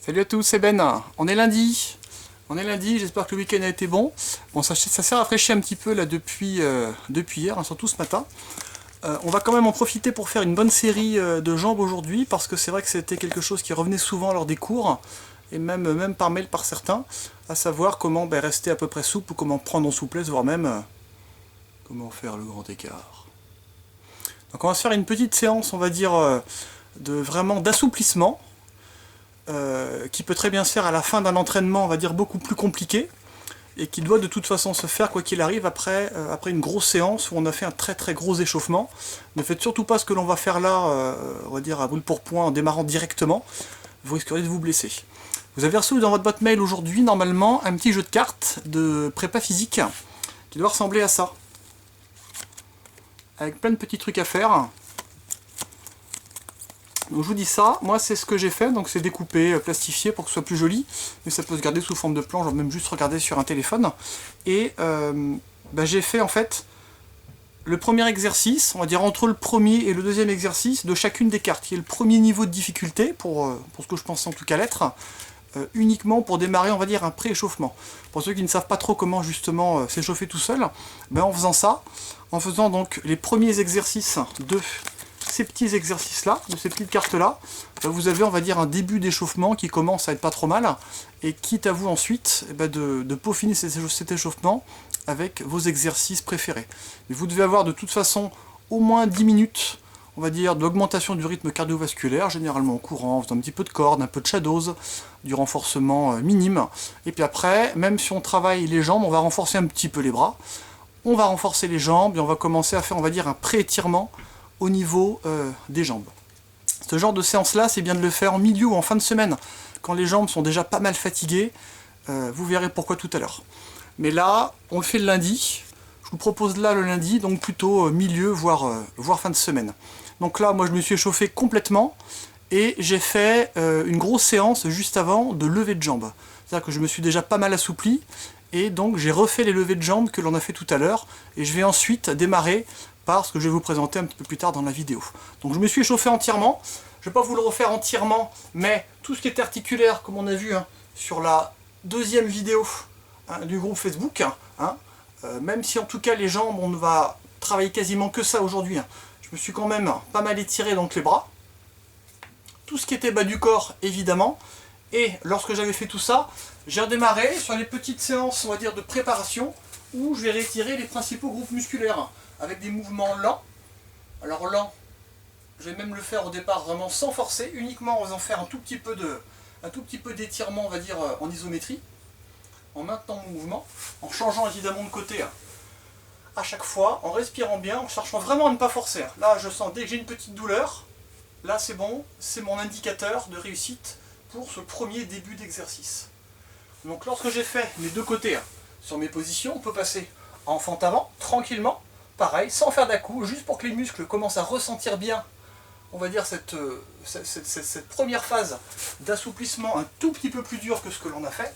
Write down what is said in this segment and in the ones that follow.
Salut à tous, c'est Ben. On est lundi. J'espère que le week-end a été bon. Bon, ça s'est rafraîchi un petit peu là depuis hier, hein, surtout ce matin. On va quand même en profiter pour faire une bonne série de jambes aujourd'hui, parce que c'est vrai que c'était quelque chose qui revenait souvent lors des cours, et même par mail par certains, à savoir comment rester à peu près souple, ou comment prendre en souplesse, voire même comment faire le grand écart. Donc on va se faire une petite séance, on va dire, vraiment d'assouplissement, qui peut très bien se faire à la fin d'un entraînement, on va dire, beaucoup plus compliqué, et qui doit de toute façon se faire, quoi qu'il arrive, après une grosse séance où on a fait un très très gros échauffement. Ne faites surtout pas ce que l'on va faire là, on va dire à brûle pour point, en démarrant directement, vous risqueriez de vous blesser. Vous avez reçu dans votre boîte mail aujourd'hui, normalement, un petit jeu de cartes de prépa physique, qui doit ressembler à ça, avec plein de petits trucs à faire. Donc je vous dis ça, moi c'est ce que j'ai fait, donc c'est découpé, plastifié pour que ce soit plus joli, mais ça peut se garder sous forme de plan, genre même juste regarder sur un téléphone. Et j'ai fait en fait le premier exercice, on va dire entre le premier et le deuxième exercice de chacune des cartes, qui est le premier niveau de difficulté, pour ce que je pense en tout cas l'être, uniquement pour démarrer, on va dire, un pré-échauffement. Pour ceux qui ne savent pas trop comment justement s'échauffer tout seul, en faisant ça, en faisant donc les premiers exercices de ces petits exercices là, de ces petites cartes là, vous avez, on va dire, un début d'échauffement qui commence à être pas trop mal, et quitte à vous ensuite de peaufiner cet échauffement avec vos exercices préférés. Mais vous devez avoir de toute façon au moins 10 minutes, on va dire, d'augmentation du rythme cardiovasculaire, généralement en courant, en faisant un petit peu de corde, un peu de shadows, du renforcement minime. Et puis après, même si on travaille les jambes, on va renforcer un petit peu les bras, on va renforcer les jambes, et on va commencer à faire, on va dire, un pré-étirement au niveau des jambes. Ce genre de séance-là, c'est bien de le faire en milieu ou en fin de semaine, quand les jambes sont déjà pas mal fatiguées. Vous verrez pourquoi tout à l'heure. Mais là, on le fait le lundi. Je vous propose là le lundi, donc plutôt milieu, voire fin de semaine. Donc là, moi, je me suis échauffé complètement, et j'ai fait une grosse séance juste avant de levée de jambes. C'est-à-dire que je me suis déjà pas mal assoupli, et donc j'ai refait les levées de jambes que l'on a fait tout à l'heure, et je vais ensuite démarrer par ce que je vais vous présenter un petit peu plus tard dans la vidéo. Donc je me suis échauffé entièrement, je ne vais pas vous le refaire entièrement, mais tout ce qui était articulaire, comme on a vu sur la deuxième vidéo du groupe Facebook, même si en tout cas les jambes, on ne va travailler quasiment que ça aujourd'hui, je me suis quand même pas mal étiré, donc les bras, tout ce qui était bas du corps évidemment, et lorsque j'avais fait tout ça, j'ai redémarré sur les petites séances, on va dire, de préparation, où je vais réétirer les principaux groupes musculaires, avec des mouvements lents. Alors lent, je vais même le faire au départ vraiment sans forcer, uniquement en faisant faire un tout petit peu d'étirement, on va dire, en isométrie, en maintenant mon mouvement, en changeant évidemment de côté à chaque fois, en respirant bien, en cherchant vraiment à ne pas forcer. Là, je sens, dès que j'ai une petite douleur, là c'est bon, c'est mon indicateur de réussite pour ce premier début d'exercice. Donc lorsque j'ai fait les deux côtés sur mes positions, on peut passer en fente avant, tranquillement, pareil, sans faire d'à-coups, juste pour que les muscles commencent à ressentir bien, on va dire, cette première phase d'assouplissement un tout petit peu plus dur que ce que l'on a fait.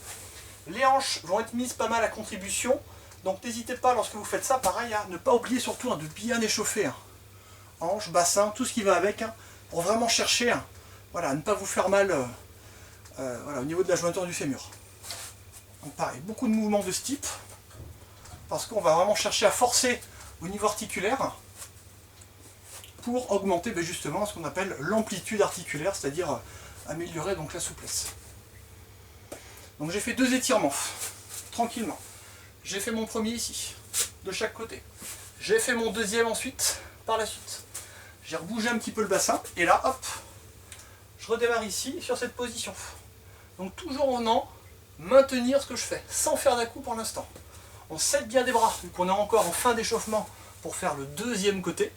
Les hanches vont être mises pas mal à contribution, donc n'hésitez pas, lorsque vous faites ça, pareil, ne pas oublier surtout de bien échauffer. Hanches, bassin, tout ce qui va avec, pour vraiment chercher voilà, à ne pas vous faire mal voilà, au niveau de la jointure du fémur. Donc pareil, beaucoup de mouvements de ce type, parce qu'on va vraiment chercher à forcer au niveau articulaire pour augmenter justement ce qu'on appelle l'amplitude articulaire, c'est-à-dire améliorer donc la souplesse. Donc j'ai fait deux étirements, tranquillement. J'ai fait mon premier ici, de chaque côté. J'ai fait mon deuxième ensuite, par la suite. J'ai rebougé un petit peu le bassin, et là, hop, je redémarre ici, sur cette position. Donc toujours en venant maintenir ce que je fais, sans faire d'à-coups pour l'instant. On s'aide bien des bras, vu qu'on est encore en fin d'échauffement pour faire le deuxième côté.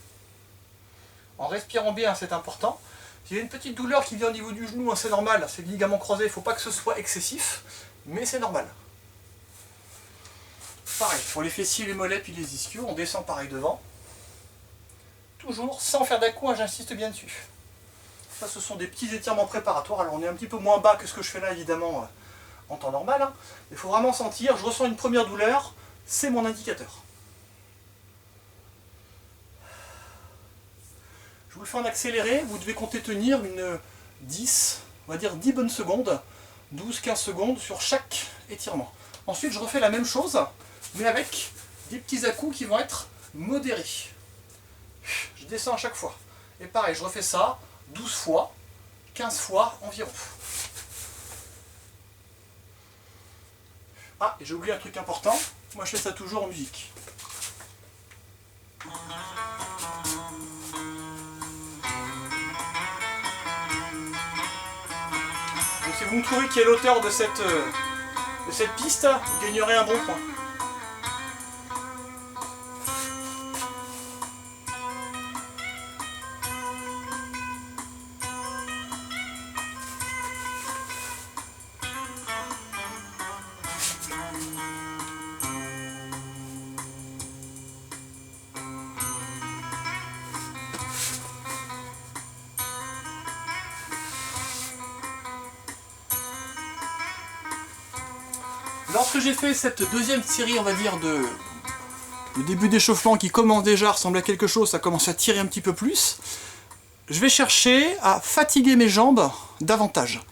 En respirant bien, c'est important. S'il y a une petite douleur qui vient au niveau du genou, c'est normal, c'est le ligament croisé, il ne faut pas que ce soit excessif, mais c'est normal. Pareil, pour les fessiers, les mollets, puis les ischios, on descend pareil devant. Toujours sans faire d'à-coups, j'insiste bien dessus. Ça, ce sont des petits étirements préparatoires. Alors on est un petit peu moins bas que ce que je fais là, évidemment, en temps normal. Il faut vraiment sentir, je ressens une première douleur, c'est mon indicateur. Je vous le fais en accéléré, vous devez compter tenir une 10, on va dire 10 bonnes secondes, 12-15 secondes sur chaque étirement. Ensuite, je refais la même chose, mais avec des petits à-coups qui vont être modérés. Je descends à chaque fois. Et pareil, je refais ça 12 fois, 15 fois environ. Ah, et j'ai oublié un truc important, moi je fais ça toujours en musique. Donc si vous me trouvez qui est l'auteur de cette piste, vous gagnerez un bon point. Lorsque j'ai fait cette deuxième série, on va dire, le début d'échauffement qui commence déjà à ressembler à quelque chose, ça commence à tirer un petit peu plus, je vais chercher à fatiguer mes jambes davantage.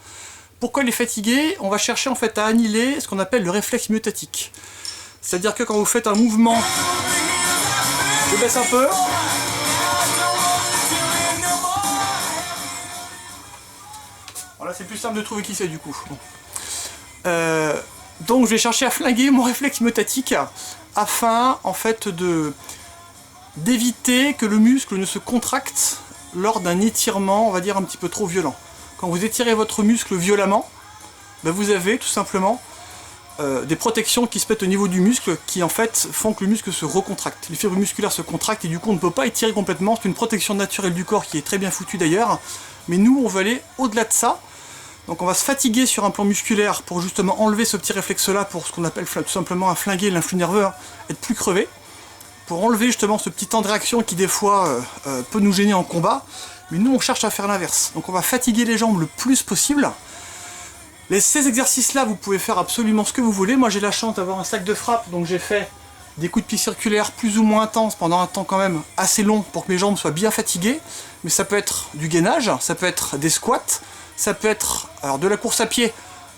Pourquoi les fatiguer? On va chercher en fait à annihiler ce qu'on appelle le réflexe myotatique. C'est-à-dire que quand vous faites un mouvement, je baisse un peu, voilà, c'est plus simple de trouver qui c'est du coup. Bon. Donc je vais chercher à flinguer mon réflexe myotatique afin en fait d'éviter que le muscle ne se contracte lors d'un étirement, on va dire un petit peu trop violent. Quand vous étirez votre muscle violemment, ben vous avez tout simplement des protections qui se mettent au niveau du muscle qui en fait font que le muscle se recontracte. Les fibres musculaires se contractent et du coup on ne peut pas étirer complètement. C'est une protection naturelle du corps qui est très bien foutue d'ailleurs. Mais nous on veut aller au-delà de ça. Donc on va se fatiguer sur un plan musculaire pour justement enlever ce petit réflexe-là, pour ce qu'on appelle tout simplement à flinguer l'influx nerveux, être plus crevé, pour enlever justement ce petit temps de réaction qui des fois peut nous gêner en combat, mais nous on cherche à faire l'inverse. Donc on va fatiguer les jambes le plus possible. Ces exercices-là, vous pouvez faire absolument ce que vous voulez. Moi j'ai la chance d'avoir un sac de frappe, donc j'ai fait des coups de pied circulaires plus ou moins intenses pendant un temps quand même assez long pour que mes jambes soient bien fatiguées, mais ça peut être du gainage, ça peut être des squats, ça peut être alors de la course à pied,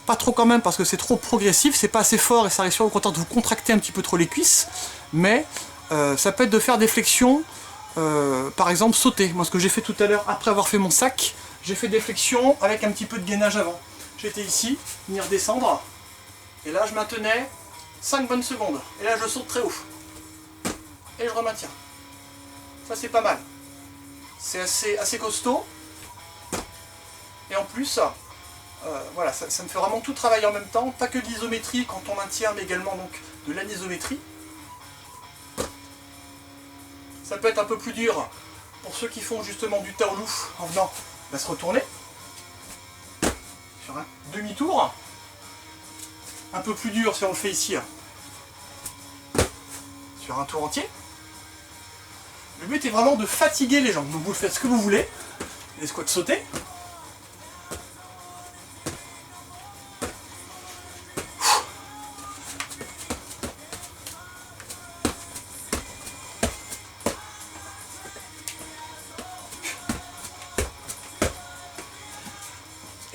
pas trop quand même parce que c'est trop progressif, c'est pas assez fort et ça risque au contraire de vous contracter un petit peu trop les cuisses, mais ça peut être de faire des flexions, par exemple sauter. Moi ce que j'ai fait tout à l'heure après avoir fait mon sac, j'ai fait des flexions avec un petit peu de gainage avant. J'étais ici, venir descendre, et là je maintenais 5 bonnes secondes, et là je saute très haut, et je remaintiens. Ça c'est pas mal, c'est assez costaud. Et en plus, voilà, ça me fait vraiment tout travailler en même temps, pas que de l'isométrie quand on maintient, mais également donc de l'anisométrie. Ça peut être un peu plus dur pour ceux qui font justement du taolu en venant se retourner sur un demi-tour. Un peu plus dur si on le fait ici sur un tour entier. Le but est vraiment de fatiguer les jambes, donc vous faites ce que vous voulez, les squats sautés.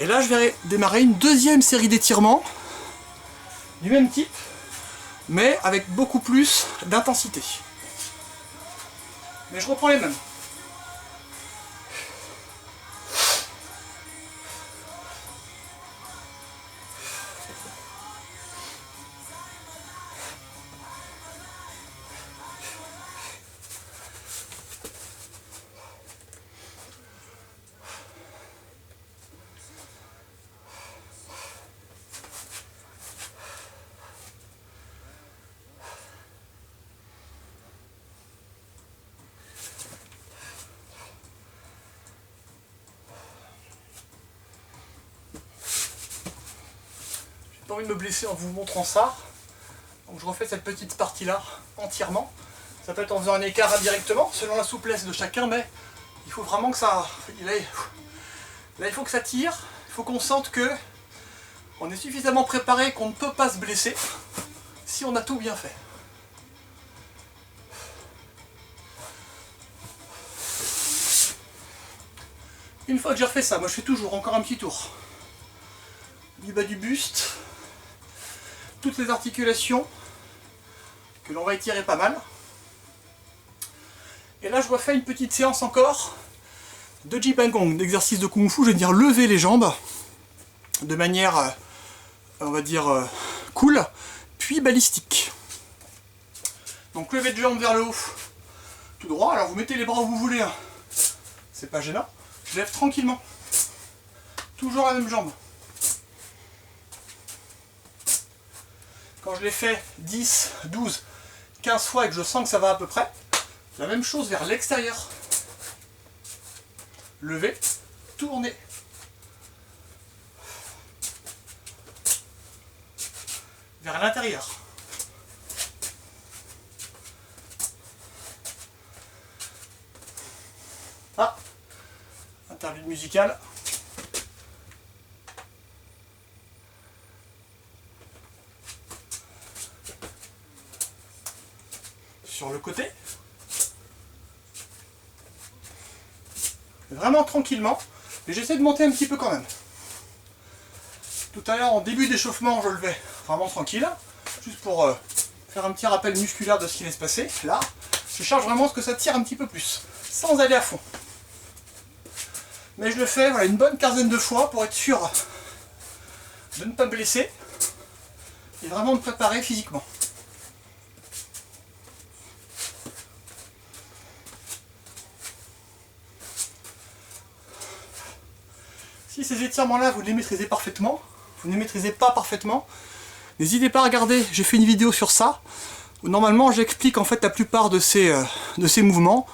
Et là, je vais démarrer une deuxième série d'étirements du même type, mais avec beaucoup plus d'intensité. Mais je reprends les mêmes. Pas envie de me blesser en vous montrant ça, donc je refais cette petite partie là entièrement. Ça peut être en faisant un écart indirectement selon la souplesse de chacun, mais il faut vraiment que ça, là il faut que ça tire, il faut qu'on sente que on est suffisamment préparé, qu'on ne peut pas se blesser si on a tout bien fait. Une fois que j'ai refait ça, moi je fais toujours encore un petit tour. du bas du buste, toutes les articulations que l'on va étirer pas mal. Et là je refais une petite séance encore de Jibangong, d'exercice de Kung Fu, je vais dire lever les jambes de manière, on va dire, cool, puis balistique. Donc lever de jambes vers le haut, tout droit, alors vous mettez les bras où vous voulez, hein. C'est pas gênant. Je lève tranquillement, toujours la même jambe. Quand je l'ai fait 10, 12, 15 fois et que je sens que ça va à peu près, la même chose vers l'extérieur. Lever, tourner. Vers l'intérieur. Ah, interlude musical. Sur le côté. Vraiment tranquillement. Et j'essaie de monter un petit peu quand même. Tout à l'heure, en début d'échauffement, je levais vraiment tranquille. Juste pour faire un petit rappel musculaire de ce qui va se passer. Là, je cherche vraiment à ce que ça tire un petit peu plus. Sans aller à fond. Mais je le fais voilà, une bonne quinzaine de fois pour être sûr de ne pas me blesser. Et vraiment me préparer physiquement. Si ces étirements-là, vous les maîtrisez parfaitement, vous ne les maîtrisez pas parfaitement, n'hésitez pas à regarder, j'ai fait une vidéo sur ça, où normalement j'explique en fait la plupart de ces mouvements.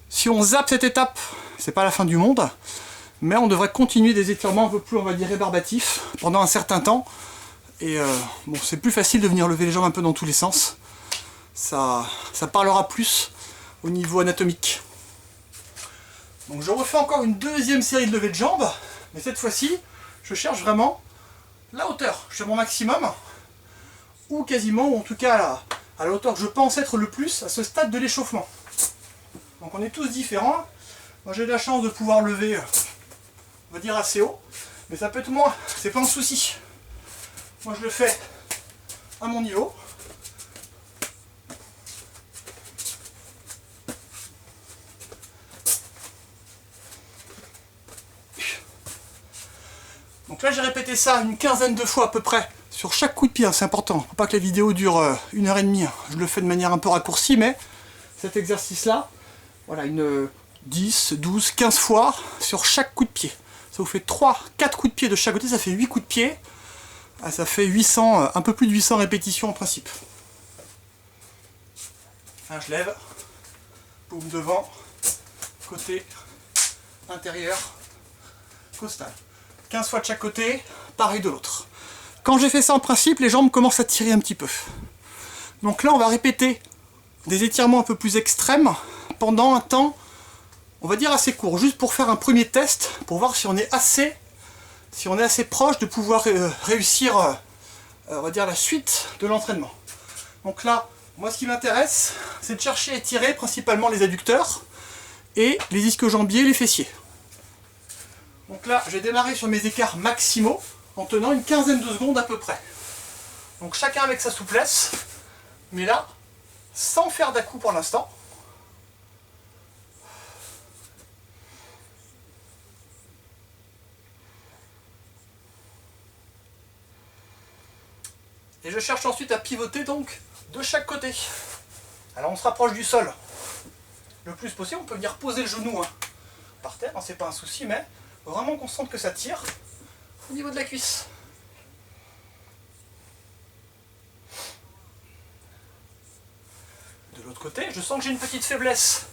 Si on zappe cette étape, c'est pas la fin du monde, mais on devrait continuer des étirements un peu plus, on va dire, rébarbatifs, pendant un certain temps, et bon, c'est plus facile de venir lever les jambes un peu dans tous les sens, ça parlera plus au niveau anatomique. Donc je refais encore une deuxième série de levées de jambes, mais cette fois-ci, je cherche vraiment la hauteur. Je fais mon maximum, ou quasiment, ou en tout cas à la hauteur que je pense être le plus à ce stade de l'échauffement. Donc on est tous différents. Moi j'ai de la chance de pouvoir lever, on va dire assez haut, mais ça peut être moins, c'est pas un souci. Moi je le fais à mon niveau. Donc là j'ai répété ça une quinzaine de fois à peu près, sur chaque coup de pied, c'est important, faut pas que la vidéo dure 1h30, je le fais de manière un peu raccourcie, mais cet exercice là, voilà, une 10, 12, 15 fois sur chaque coup de pied. Ça vous fait 3, 4 coups de pied de chaque côté, ça fait 8 coups de pied, ça fait 800, un peu plus de 800 répétitions en principe. Enfin, je lève, paume devant, côté, intérieur, costal. 15 fois de chaque côté, pareil de l'autre. Quand j'ai fait ça en principe, les jambes commencent à tirer un petit peu. Donc là, on va répéter des étirements un peu plus extrêmes pendant un temps, on va dire assez court, juste pour faire un premier test, pour voir si on est assez proche de pouvoir réussir, on va dire, la suite de l'entraînement. Donc là, moi ce qui m'intéresse, c'est de chercher à étirer principalement les adducteurs et les ischio-jambiers et les fessiers. Donc là, je vais démarrer sur mes écarts maximaux en tenant une quinzaine de secondes à peu près. Donc chacun avec sa souplesse, mais là, sans faire d'à-coups pour l'instant. Et je cherche ensuite à pivoter donc de chaque côté. Alors on se rapproche du sol le plus possible, on peut venir poser le genou par terre, c'est pas un souci, mais vraiment qu'on sente que ça tire au niveau de la cuisse. De l'autre côté, je sens que j'ai une petite faiblesse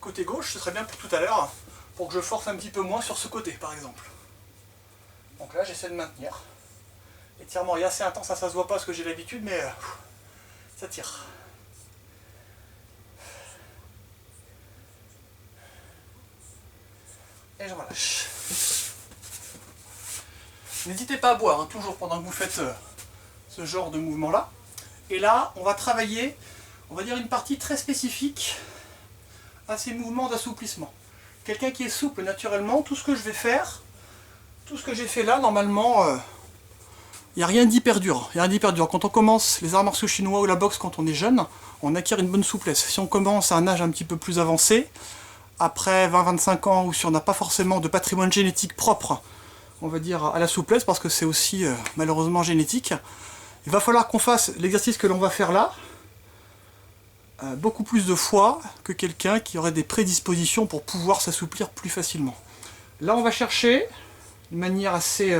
côté gauche, ce serait bien pour tout à l'heure, pour que je force un petit peu moins sur ce côté par exemple. Donc là j'essaie de maintenir. L'étirement est assez intense, ça se voit pas ce que j'ai l'habitude, mais ça tire. Et je relâche. N'hésitez pas à boire, toujours pendant que vous faites ce genre de mouvement-là. Et là, on va travailler, on va dire, une partie très spécifique à ces mouvements d'assouplissement. Quelqu'un qui est souple naturellement, tout ce que je vais faire, tout ce que j'ai fait là, normalement, il n'y a rien d'hyper dur. Quand on commence les arts martiaux chinois ou la boxe quand on est jeune, on acquiert une bonne souplesse. Si on commence à un âge un petit peu plus avancé, après 20-25 ans, ou si on n'a pas forcément de patrimoine génétique propre, on va dire, à la souplesse, parce que c'est aussi malheureusement génétique, il va falloir qu'on fasse l'exercice que l'on va faire là, beaucoup plus de fois que quelqu'un qui aurait des prédispositions pour pouvoir s'assouplir plus facilement. Là, on va chercher, d'une manière assez,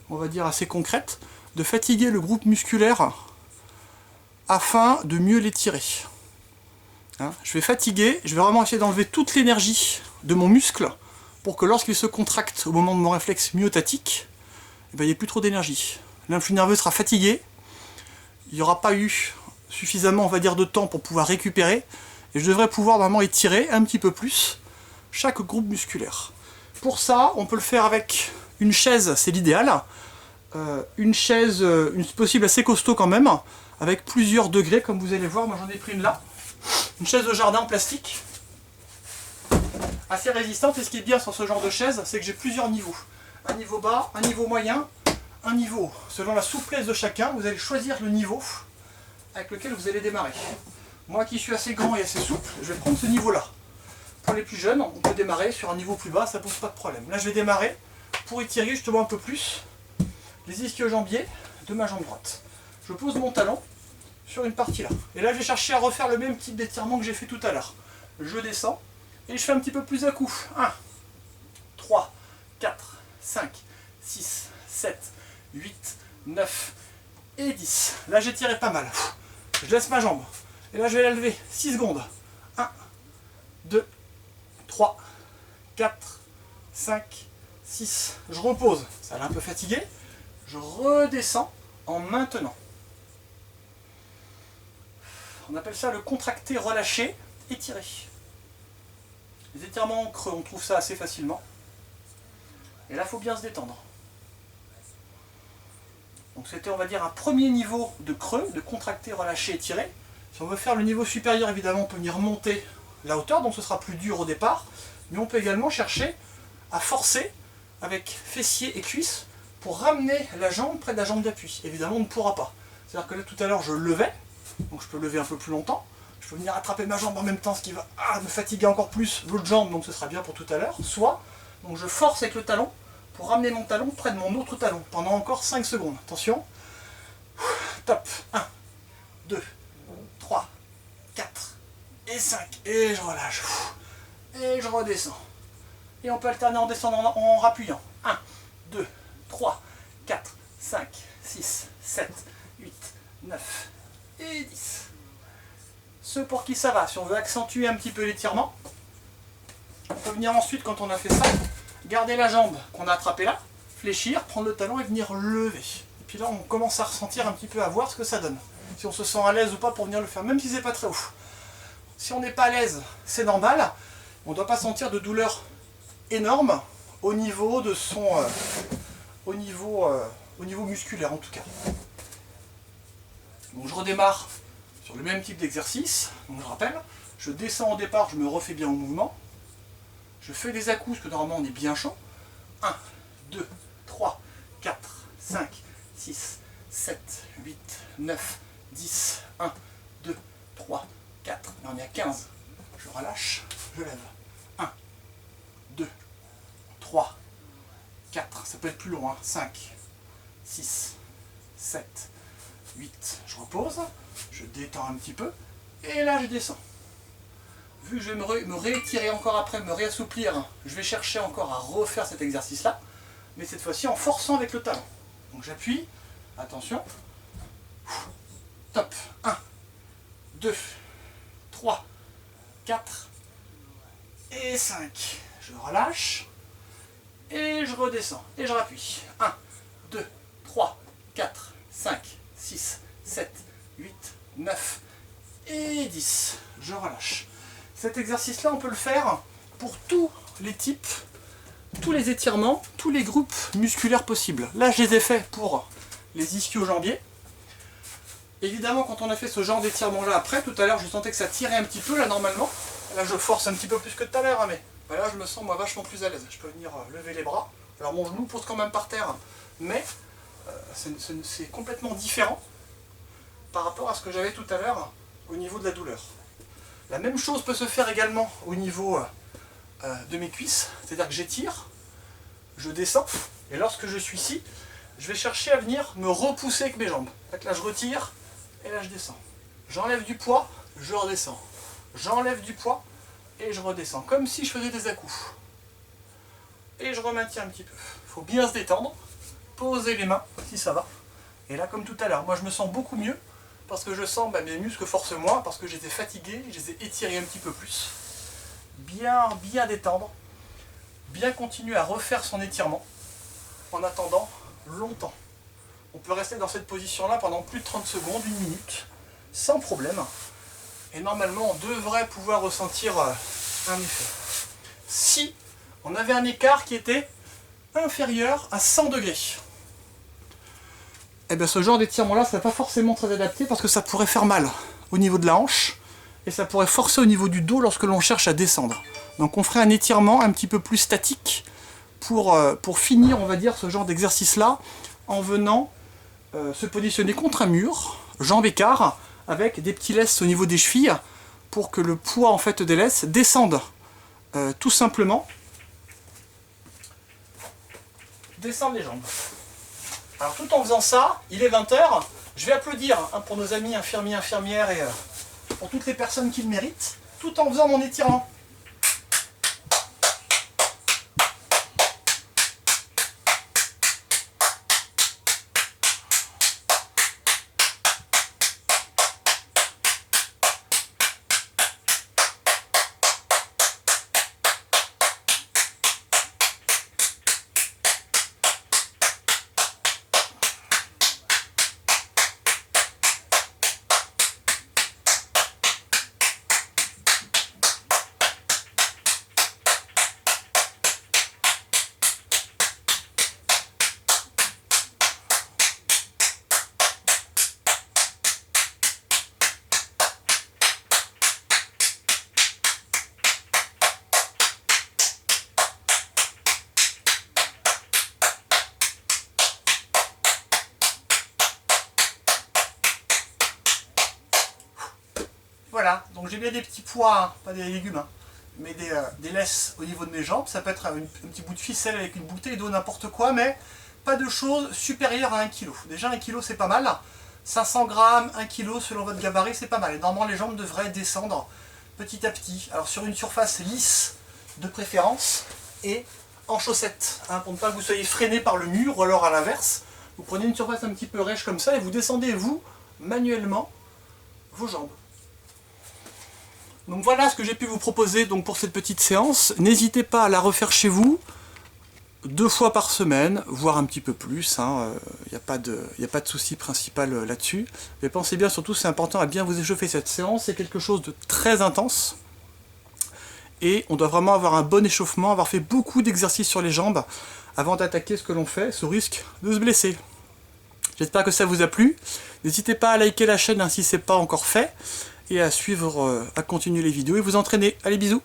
on va dire, assez concrète, de fatiguer le groupe musculaire afin de mieux l'étirer. Hein, je vais fatiguer, je vais vraiment essayer d'enlever toute l'énergie de mon muscle pour que lorsqu'il se contracte au moment de mon réflexe myotatique, il n'y ait plus trop d'énergie. L'influx nerveux sera fatigué, il n'y aura pas eu suffisamment, on va dire, de temps pour pouvoir récupérer, et je devrais pouvoir normalement étirer un petit peu plus chaque groupe musculaire. Pour ça, on peut le faire avec une chaise, c'est l'idéal. Une chaise, une possible assez costaud quand même, avec plusieurs degrés, comme vous allez voir. Moi j'en ai pris une là. Une chaise de jardin en plastique, assez résistante, et ce qui est bien sur ce genre de chaise, c'est que j'ai plusieurs niveaux. Un niveau bas, un niveau moyen, un niveau. Selon la souplesse de chacun, vous allez choisir le niveau avec lequel vous allez démarrer. Moi qui suis assez grand et assez souple, je vais prendre ce niveau-là. Pour les plus jeunes, on peut démarrer sur un niveau plus bas, ça pose pas de problème. Là je vais démarrer pour étirer justement un peu plus les ischio-jambiers de ma jambe droite. Je pose mon talon sur une partie là. Et là je vais chercher à refaire le même type d'étirement que j'ai fait tout à l'heure. Je descends et je fais un petit peu plus à coup. 1, 3, 4, 5, 6, 7, 8, 9 et 10. Là j'ai tiré pas mal. Je laisse ma jambe. Et là je vais la lever 6 secondes. 1, 2, 3, 4, 5, 6. Je repose. Ça l'a un peu fatigué. Je redescends en maintenant. On appelle ça le contracté, relâché, étiré. Les étirements en creux, on trouve ça assez facilement. Et là, il faut bien se détendre. Donc c'était, on va dire, un premier niveau de creux, de contracté, relâché, étiré. Si on veut faire le niveau supérieur, évidemment, on peut venir monter la hauteur, donc ce sera plus dur au départ. Mais on peut également chercher à forcer avec fessiers et cuisses pour ramener la jambe près de la jambe d'appui. Évidemment, on ne pourra pas. C'est-à-dire que là, tout à l'heure, je levais. Donc je peux lever un peu plus longtemps, je peux venir attraper ma jambe en même temps, ce qui va me fatiguer encore plus l'autre jambe, donc ce sera bien pour tout à l'heure. Soit, donc je force avec le talon pour ramener mon talon près de mon autre talon, pendant encore 5 secondes. Attention, top, 1, 2, 3, 4 et 5, et je relâche, et je redescends. Et on peut alterner en descendant, en rappuyant. 1, 2, 3, 4, 5, 6, 7, 8, 9, et 10. Ceux pour qui ça va, si on veut accentuer un petit peu l'étirement, on peut venir ensuite, quand on a fait ça, garder la jambe qu'on a attrapée là, fléchir, prendre le talon et venir lever. Et puis là, on commence à ressentir un petit peu, à voir ce que ça donne. Si on se sent à l'aise ou pas pour venir le faire, même si c'est pas très haut. Si on n'est pas à l'aise, c'est normal. On ne doit pas sentir de douleur énorme au niveau de son... au niveau musculaire en tout cas. Donc je redémarre sur le même type d'exercice. Donc je rappelle, je descends au départ, je me refais bien au mouvement. Je fais des à-coups, parce que normalement on est bien chaud. 1, 2, 3, 4, 5, 6, 7, 8, 9, 10, 1, 2, 3, 4. Là on est à 15. Je relâche, je lève. 1, 2, 3, 4. Ça peut être plus long, hein. 5, 6, 7, 8, je repose, je détends un petit peu, et là je descends. Vu que je vais me réétirer encore après, me réassouplir, je vais chercher encore à refaire cet exercice-là, mais cette fois-ci en forçant avec le talon. Donc j'appuie, attention, top, 1, 2, 3, 4, et 5. Je relâche, et je redescends, et je rappuie. 1, 2, 3, 4, 5, 6, 7, 8, 9 et 10. Je relâche. Cet exercice-là, on peut le faire pour tous les types, tous les étirements, tous les groupes musculaires possibles. Là, je les ai faits pour les ischio-jambiers. Évidemment, quand on a fait ce genre d'étirement-là après, tout à l'heure, je sentais que ça tirait un petit peu, là, normalement. Là, je force un petit peu plus que tout à l'heure, mais là, je me sens, moi, vachement plus à l'aise. Je peux venir lever les bras. Alors, mon genou pose quand même par terre, mais c'est complètement différent par rapport à ce que j'avais tout à l'heure au niveau de la douleur. La même chose peut se faire également au niveau de mes cuisses, c'est-à-dire que j'étire, je descends, et lorsque je suis ici, je vais chercher à venir me repousser avec mes jambes. Donc là je retire, et là je descends. J'enlève du poids, je redescends. J'enlève du poids, et je redescends, comme si je faisais des à-coups. Et je remaintiens un petit peu. Il faut bien se détendre, poser les mains, si ça va. Et là, comme tout à l'heure, moi je me sens beaucoup mieux, parce que je sens mes muscles forcent moins, parce que j'étais fatigué, je les ai étirés un petit peu plus. Bien détendre, bien continuer à refaire son étirement, en attendant longtemps. On peut rester dans cette position-là pendant plus de 30 secondes, 1 minute, sans problème. Et normalement, on devrait pouvoir ressentir un effet. Si on avait un écart qui était inférieur à 100 degrés, et bien ce genre d'étirement-là, ça n'est pas forcément très adapté parce que ça pourrait faire mal au niveau de la hanche et ça pourrait forcer au niveau du dos lorsque l'on cherche à descendre. Donc on ferait un étirement un petit peu plus statique pour finir, on va dire, ce genre d'exercice-là en venant se positionner contre un mur, jambes écart, avec des petits laisses au niveau des chevilles pour que le poids en fait des laisses descende tout simplement. Descendre les jambes. Alors tout en faisant ça, il est 20 h, je vais applaudir pour nos amis infirmiers, infirmières et pour toutes les personnes qui le méritent, tout en faisant mon étirement. Voilà, donc j'ai bien des petits pois, pas des légumes, hein, mais des laisses au niveau de mes jambes. Ça peut être un petit bout de ficelle avec une bouteille d'eau, n'importe quoi, mais pas de choses supérieures à 1 kg. Déjà 1 kg c'est pas mal, 500 grammes, 1 kg selon votre gabarit c'est pas mal. Et normalement les jambes devraient descendre petit à petit. Alors sur une surface lisse de préférence et en chaussettes, hein, pour ne pas que vous soyez freiné par le mur, ou alors à l'inverse, vous prenez une surface un petit peu rêche comme ça et vous descendez vous, manuellement, vos jambes. Donc voilà ce que j'ai pu vous proposer donc pour cette petite séance. N'hésitez pas à la refaire chez vous 2 fois par semaine, voire un petit peu plus. Il n'y a pas de souci principal là-dessus. Mais pensez bien, surtout c'est important à bien vous échauffer. Cette séance, c'est quelque chose de très intense. Et on doit vraiment avoir un bon échauffement, avoir fait beaucoup d'exercices sur les jambes avant d'attaquer ce que l'on fait, sous risque de se blesser. J'espère que ça vous a plu. N'hésitez pas à liker la chaîne si ce n'est pas encore fait. Et à suivre, à continuer les vidéos et vous entraîner. Allez, bisous!